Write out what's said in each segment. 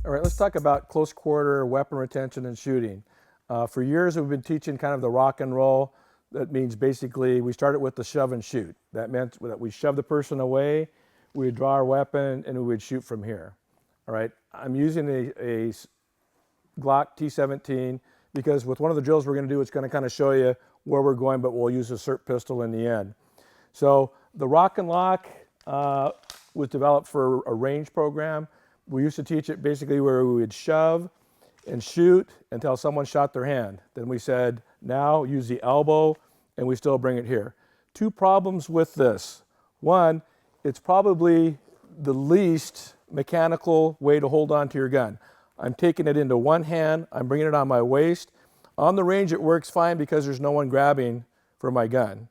All right, let's talk about close quarter weapon retention and shooting. For years, we've been teaching kind of the rock and roll. That means basically we started with the shove and shoot. That meant that we shove the person away, we would draw our weapon, and we would shoot from here. All right, I'm using a Glock T17 because with one of the drills we're going to do, it's going to kind of show you where we're going, but we'll use a SIRT pistol in the end. So the rock and lock was developed for a range program. We used to teach it basically where we would shove and shoot until someone shot their hand. Then we said, now use the elbow, and we still bring it here. Two problems with this. One, it's probably the least mechanical way to hold on to your gun. I'm taking it into one hand, I'm bringing it on my waist. On the range it works fine because there's no one grabbing for my gun.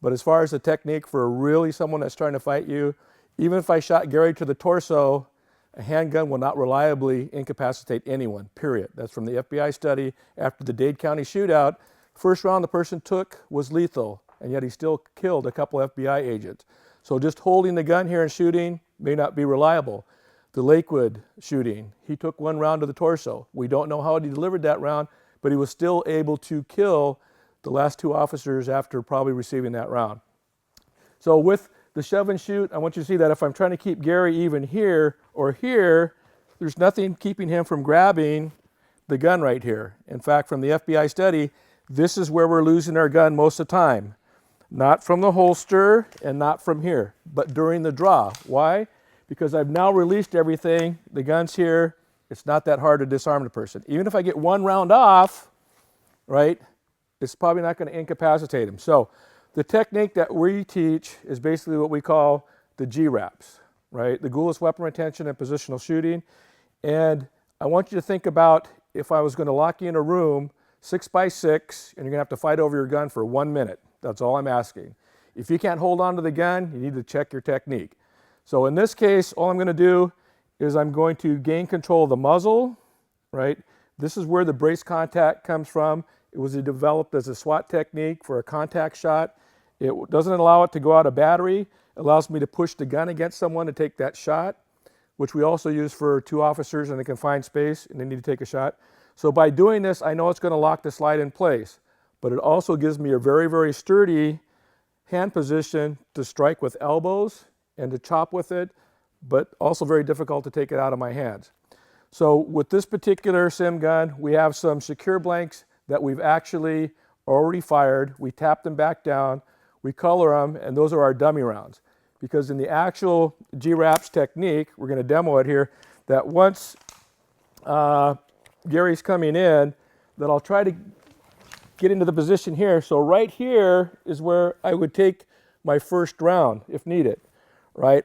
But as far as the technique for really someone that's trying to fight you, even if I shot Gary to the torso, a handgun will not reliably incapacitate anyone, period. That's from the FBI study after the Dade County shootout. First round the person took was lethal, and yet he still killed a couple FBI agents. So just holding the gun here and shooting may not be reliable. The Lakewood shooting, he took one round to the torso. We don't know how he delivered that round, but he was still able to kill the last two officers after probably receiving that round. So with the shove and shoot, I want you to see that if I'm trying to keep Gary even here or here, there's nothing keeping him from grabbing the gun right here. In fact, from the FBI study, this is where we're losing our gun most of the time. Not from the holster and not from here, but during the draw. Why? Because I've now released everything, the gun's here, it's not that hard to disarm the person. Even if I get one round off, right, it's probably not going to incapacitate him. So the technique that we teach is basically what we call the GWRAPS, right? The Gulla's weapon retention and positional shooting. And I want you to think about if I was going to lock you in a room 6 by 6 and you're going to have to fight over your gun for 1 minute. That's all I'm asking. If you can't hold on to the gun, you need to check your technique. So in this case, all I'm going to do is I'm going to gain control of the muzzle, right? This is where the brace contact comes from. It was developed as a SWAT technique for a contact shot. It doesn't allow it to go out of battery. It allows me to push the gun against someone to take that shot, which we also use for two officers in a confined space and they need to take a shot. So by doing this, I know it's going to lock the slide in place, but it also gives me a very, very sturdy hand position to strike with elbows and to chop with it, but also very difficult to take it out of my hands. So with this particular sim gun, we have some secure blanks that we've actually already fired. We tap them back down, we color them, and those are our dummy rounds. Because in the actual GWRAPS technique, we're going to demo it here, that once Gary's coming in, that I'll try to get into the position here. So right here is where I would take my first round if needed, right?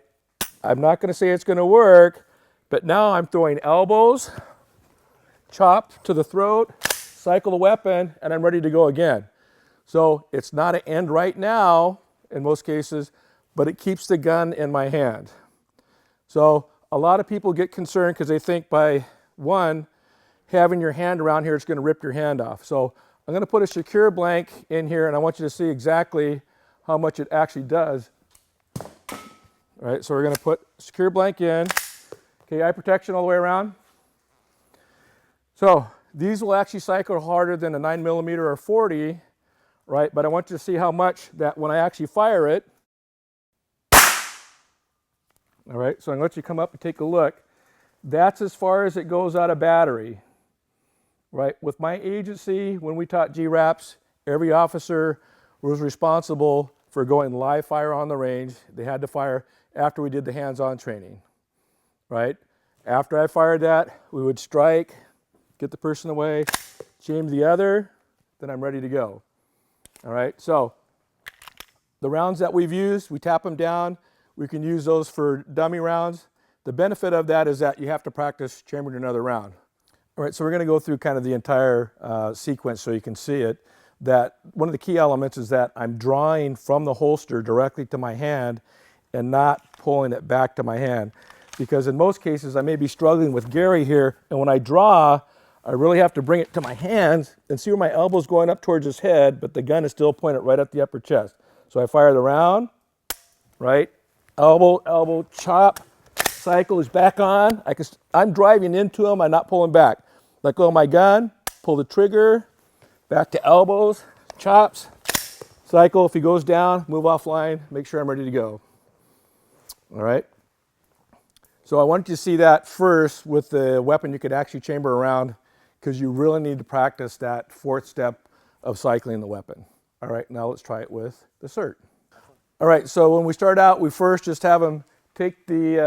I'm not going to say it's going to work, but now I'm throwing elbows, chop to the throat, cycle the weapon, and I'm ready to go again. So it's not an end right now in most cases, but it keeps the gun in my hand. So a lot of people get concerned because they think by one, having your hand around here, it's going to rip your hand off. So I'm going to put a secure blank in here, and I want you to see exactly how much it actually does. All right, so we're going to put secure blank in. Okay, eye protection all the way around. So these will actually cycle harder than a 9mm or 40, right? But I want you to see how much that when I actually fire it. All right, so I'm going to let you come up and take a look. That's as far as it goes out of battery, right? With my agency, when we taught GWRAPS, every officer was responsible for going live fire on the range. They had to fire after we did the hands-on training, right? After I fired that, we would strike, get the person away, change the other, then I'm ready to go. All right, so the rounds that we've used, we tap them down. We can use those for dummy rounds. The benefit of that is that you have to practice chambering another round. All right, so we're going to go through kind of the entire sequence so you can see it. That one of the key elements is that I'm drawing from the holster directly to my hand and not pulling it back to my hand. Because in most cases, I may be struggling with Gary here, and when I draw, I really have to bring it to my hands and see where my elbow's going up towards his head, but the gun is still pointed right at the upper chest. So I fire the round, right? Elbow, elbow, chop, cycle is back on. I'm driving into him, I'm not pulling back. Let go of my gun, pull the trigger, back to elbows, chops, cycle. If he goes down, move offline, make sure I'm ready to go. All right. So I wanted you to see that first with the weapon you could actually chamber around, because you really need to practice that fourth step of cycling the weapon. All right, now let's try it with the SIRT. All right, so when we start out, we first just have them take the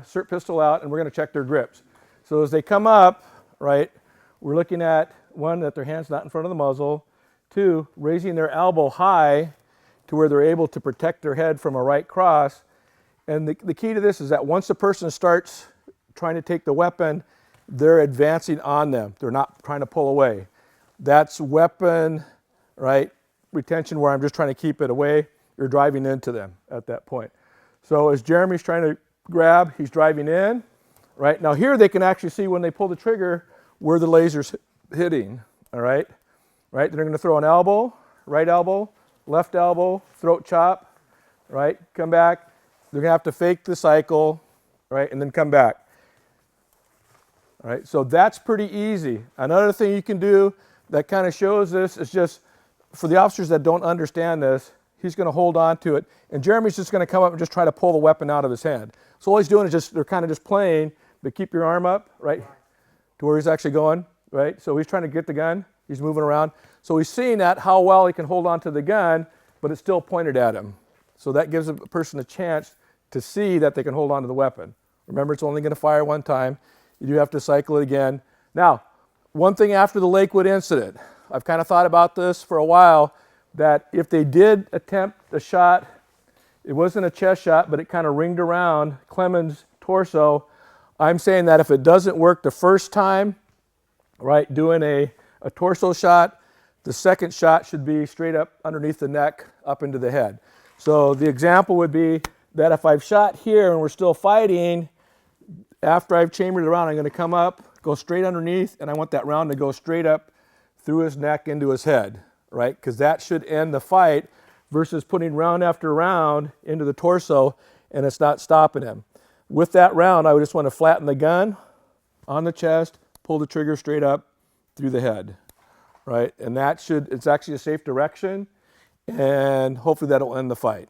SIRT pistol out, and we're going to check their grips. So as they come up, right, we're looking at, one, that their hand's not in front of the muzzle, two, raising their elbow high to where they're able to protect their head from a right cross. And the key to this is that once the person starts trying to take the weapon, they're advancing on them. They're not trying to pull away. That's weapon, right, retention, where I'm just trying to keep it away. You're driving into them at that point. So as Jeremy's trying to grab, he's driving in, right? Now here they can actually see when they pull the trigger where the laser's hitting, all right? Right, they're going to throw an elbow, right elbow, left elbow, throat chop, right? Come back. They're going to have to fake the cycle, right, and then come back. All right, so that's pretty easy. Another thing you can do that kind of shows this is just, for the officers that don't understand this, he's going to hold on to it, and Jeremy's just going to come up and just try to pull the weapon out of his hand. So all he's doing is they're kind of just playing, but keep your arm up, right, to where he's actually going, right? So he's trying to get the gun, he's moving around. So he's seeing that, how well he can hold on to the gun, but it's still pointed at him. So that gives a person a chance to see that they can hold on to the weapon. Remember, it's only going to fire one time. You do have to cycle it again. Now, one thing after the Lakewood incident, I've kind of thought about this for a while, that if they did attempt a shot, it wasn't a chest shot, but it kind of ringed around Clemens' torso. I'm saying that if it doesn't work the first time, right, doing a torso shot, the second shot should be straight up underneath the neck, up into the head. So the example would be that if I've shot here and we're still fighting, after I've chambered the round, I'm going to come up, go straight underneath, and I want that round to go straight up through his neck into his head, right? Because that should end the fight versus putting round after round into the torso, and it's not stopping him. With that round, I would just want to flatten the gun on the chest, pull the trigger straight up through the head, right? And that should, it's actually a safe direction, and hopefully that'll end the fight.